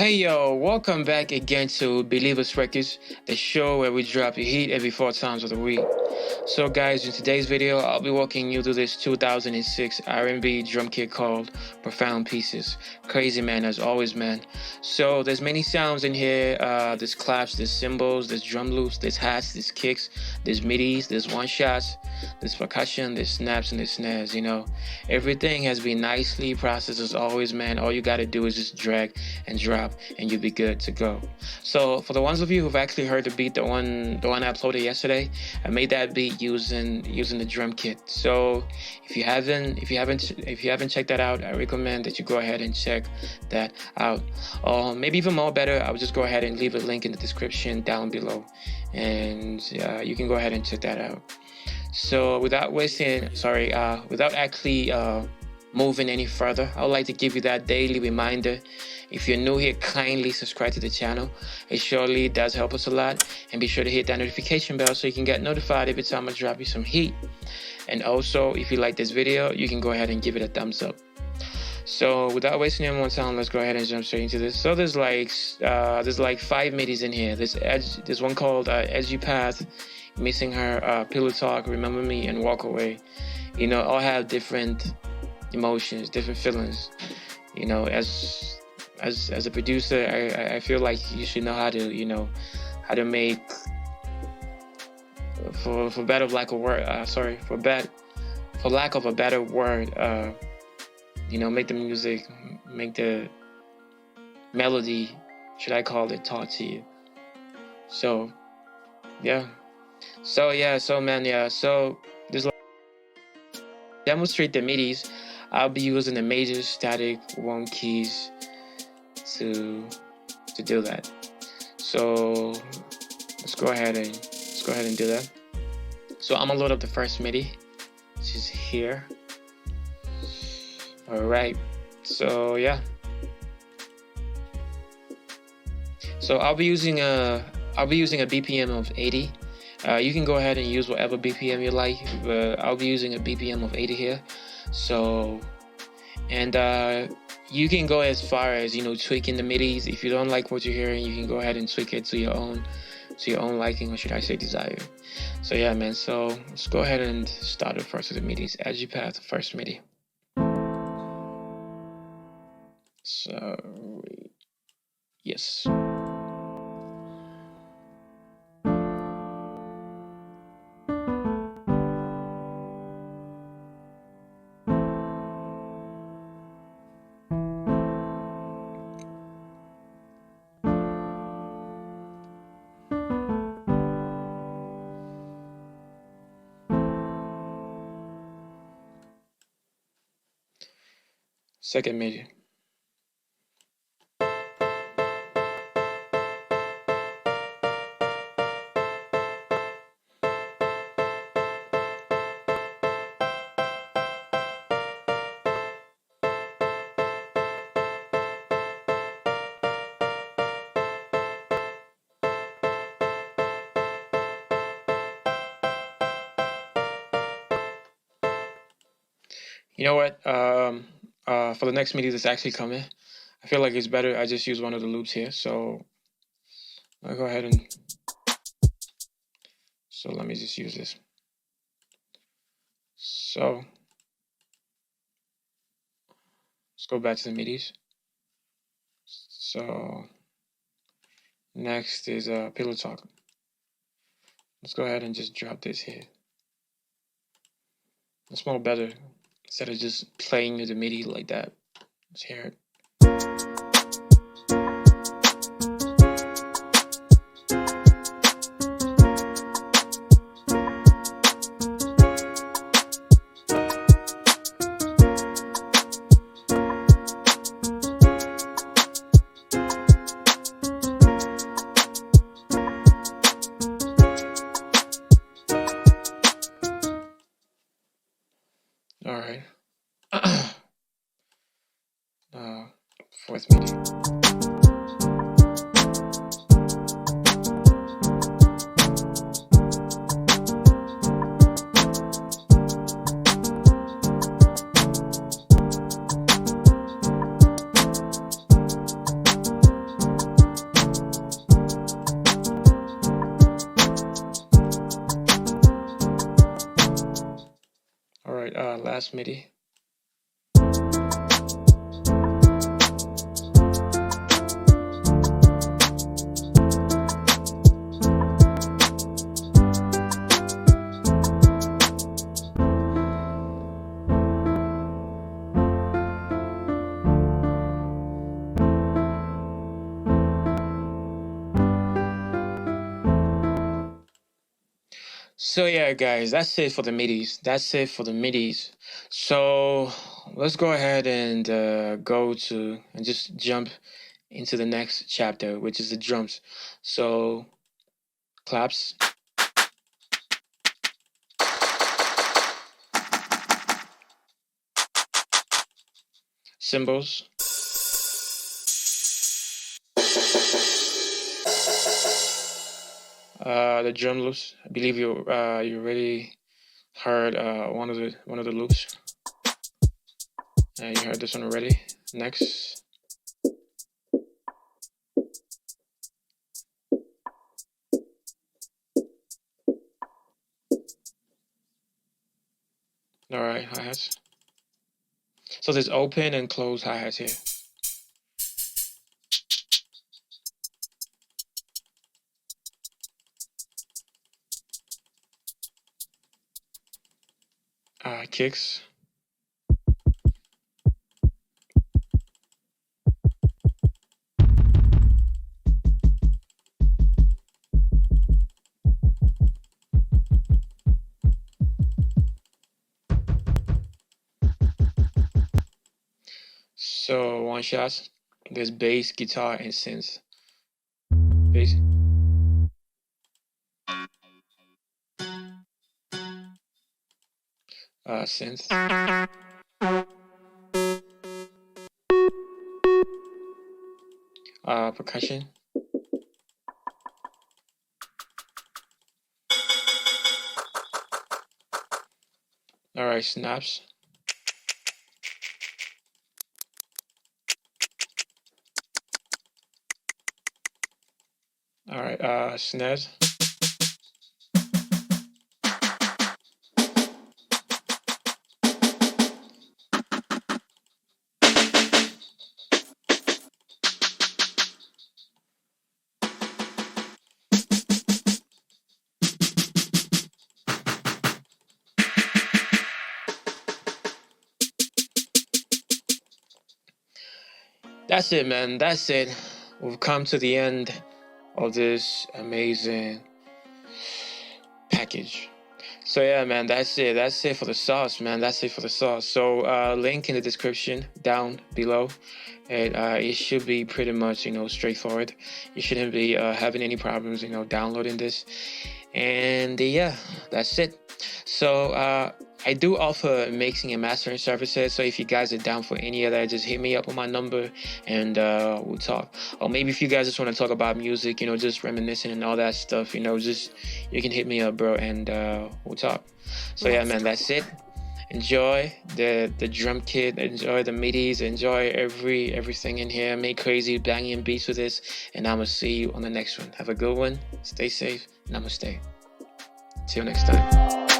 Hey yo, welcome back again to Believers Records, the show where we drop your heat every 4 times of the week. So guys, in today's video, I'll be walking you through this 2006 R&B drum kit called Profound Pieces. Crazy man, as always man. So there's many sounds in here, there's claps, there's cymbals, there's drum loops, there's hats, there's kicks, there's midis, there's one shots, there's percussion, there's snaps, and there's snares, Everything has been nicely processed as always man. All you gotta do is just drag and drop and you'll be good to go. So for the ones of you who've actually heard the beat, the one I uploaded yesterday, I made that beat using the drum kit. So if you haven't checked that out, I recommend that you go ahead and check that out. Or maybe even more better, I would just go ahead and leave a link in the description down below, and you can go ahead and check that out. So without actually moving any further, I would like to give you that daily reminder. If you're new here, kindly subscribe to the channel. It surely does help us a lot. And be sure to hit that notification bell so you can get notified every time I drop you some heat. And also, if you like this video, you can go ahead and give it a thumbs up. So without wasting any more time, let's go ahead and jump straight into this. So there's like 5 midis in here. There's one called Edgy Path, Missing Her, Pillow Talk, Remember Me, and Walk Away. All have different emotions, different feelings. As a producer, I feel like you should know how to make, for lack of a better word, make the music, make the melody, should I call it, talk to you. So there's demonstrate the midis. I'll be using the major static 1 keys to do that. So let's go ahead and do that. So I'm gonna load up the first MIDI, which is here. All right. So So I'll be using a BPM of 80. You can go ahead and use whatever BPM you like, but I'll be using a BPM of 80 here. So, and you can go as far as tweaking the midis. If you don't like what you're hearing, you can go ahead and tweak it to your own liking, or should I say desire. So yeah, man. So let's go ahead and start it first with the midis. Edgy Path, first MIDI. So yes. Second MIDI. You know what? For the next MIDI that's actually coming, I feel like it's better I just use one of the loops here. So I'll go ahead and let me just use this. So let's go back to the midis. So next is Pillow Talk. Let's go ahead and just drop this here. It's more better instead of just playing with the MIDI like that. Let's hear it. All right. Fourth MIDI. MIDI. So yeah, guys, that's it for the midis. That's it for the midis. So let's go ahead and go to and just jump into the next chapter, which is the drums. So claps, cymbals, the drum loops. I believe you already heard one of the loops. You heard this one already. Next. All right, hi-hats. So there's open and closed hi-hats here. Kicks. So one shot, there's bass, guitar, and synth. Bass. Synth. Percussion. All right, snaps. All right, snares. That's it, man. That's it. We've come to the end of this amazing package. So yeah, man, that's it. That's it for the sauce, man. That's it for the sauce. So link in the description down below. And it should be pretty much, straightforward. You shouldn't be having any problems, downloading this. And yeah, that's it. So I do offer mixing and mastering services. So if you guys are down for any of that, just hit me up on my number and we'll talk. Or maybe if you guys just want to talk about music, just reminiscing and all that stuff, just you can hit me up, bro, and we'll talk. So yeah, man, that's it. Enjoy the drum kit, enjoy the midis, enjoy everything in here. Make crazy banging beats with this, and I'ma see you on the next one. Have a good one, stay safe, namaste. Till next time.